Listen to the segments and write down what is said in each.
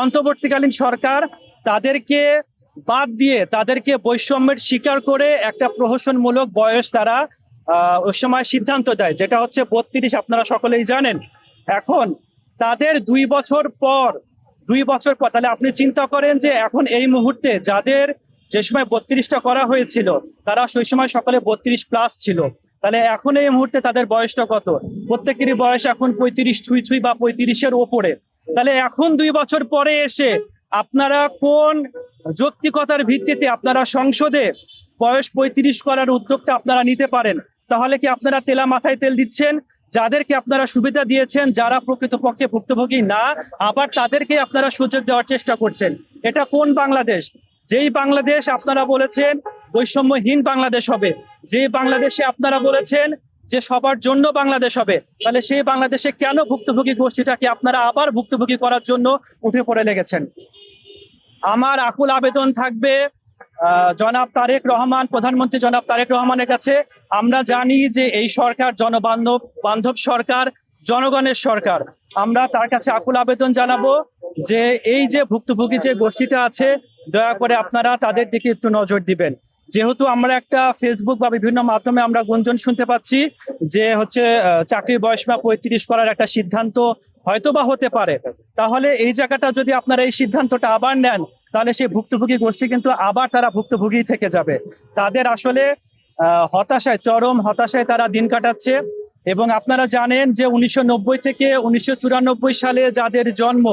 অন্তর্বর্তীকালীন সরকার তাদেরকে বাদ দিয়ে তাদেরকে বৈষম্যের স্বীকার করে একটা প্রহসনমূলক বয়স তারা ওই সময় সিদ্ধান্ত দেয়, যেটা হচ্ছে 32। আপনারা সকলেই জানেন। এখন তাদের 2 বছর পর তাহলে আপনি চিন্তা করেন যে এখন এই মুহূর্তে যাদের যে সময় 32টা করা হয়েছিল তারা সেই সময় সকলে 32+ ছিল। তাহলে এখন এই মুহূর্তে তাদের বয়সটা কত? প্রত্যেকেরই বয়স এখন 35 ছুঁই ছুঁই বা 35-এর ওপরে। তাহলে এখন 2 বছর পরে এসে আপনারা কোন যৌক্তিকতার ভিত্তিতে আপনারা সংসদে বয়স 35 করার উদ্যোগটা আপনারা নিতে পারেন? তাহলে কি আপনারা তেলা মাথায় তেল দিচ্ছেন? যাদেরকে আপনারা সুবিধা দিয়েছেন, যারা প্রকৃতপক্ষে ভুক্তভোগী না, আবার তাদেরকে আপনারা সুযোগ দেওয়ার চেষ্টা করছেন। এটা কোন বাংলাদেশ? যেই বাংলাদেশ আপনারা বলেছেন বৈষম্যহীন বাংলাদেশ হবে, যে বাংলাদেশে আপনারা বলেছেন যে সবার জন্য বাংলাদেশ হবে, তাহলে সেই বাংলাদেশে কেন ভুক্তভোগী গোষ্ঠীটাকে আপনারা আবার ভুক্তভোগী করার জন্য উঠে পড়ে লেগেছেন? আমার আকুল আবেদন থাকবে জনাব তারেক রহমান, প্রধানমন্ত্রী জনাব তারেক রহমানের কাছে। আমরা জানি যে এই সরকার জনবান্ধব সরকার, জনগণের সরকার। আমরা তার কাছে আকুল আবেদন জানাবো যে এই যে ভুক্তভোগী যে গোষ্ঠীটা আছে, দয়া করে আপনারা তাদের দিকে একটু নজর দিবেন। যেহেতু আমরা একটা ফেসবুক বা বিভিন্ন মাধ্যমে আমরা গুঞ্জন শুনতে পাচ্ছি যে হচ্ছে চাকরির বয়স বা 35 করার একটা সিদ্ধান্ত হয়তো বা হতে পারে, তাহলে এই জায়গাটা যদি আপনারা এই সিদ্ধান্তটা আবার নেন, তাহলে সেই ভুক্তভোগী গোষ্ঠী কিন্তু আবার তারা ভুক্তভোগী থেকে যাবে। তাদের আসলে হতাশায়, চরম হতাশায় তারা দিন কাটাচ্ছে। এবং আপনারা জানেন যে 1990 থেকে 1994 সালে যাদের জন্ম,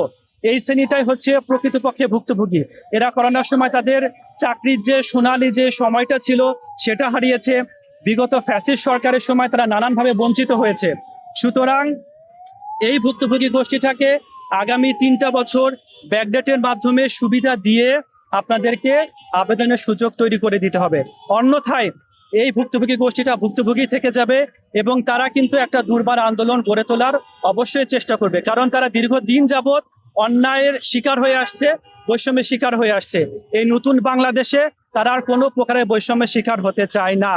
এই শ্রেণীটাই হচ্ছে প্রকৃতপক্ষে ভুক্তভোগী। এরা করোনার সময় তাদের চাকরির যে সোনালী যে সময়টা ছিল সেটা হারিয়েছে। বিগত ফ্যাসিস্ট সরকারের সময় তারা নানানভাবে বঞ্চিত হয়েছে। সুতরাং এই ভুক্তভোগী গোষ্ঠীটাকে আগামী 3টা বছর ব্যাকডেটের মাধ্যমে সুবিধা দিয়ে আপনাদেরকে আবেদনের সুযোগ তৈরি করে দিতে হবে। অন্যথায় এই ভুক্তভোগী গোষ্ঠীটা ভুক্তভোগী থেকে যাবে এবং তারা কিন্তু একটা দুর্বার আন্দোলন গড়ে তোলার অবশ্যই চেষ্টা করবে, কারণ তারা দীর্ঘদিন যাবৎ অন্যায়ের শিকার হয়ে আসছে, বৈষম্যের শিকার হয়ে আসছে। এই নতুন বাংলাদেশে তারা আর কোনো প্রকারের বৈষম্যের শিকার হতে চায় না।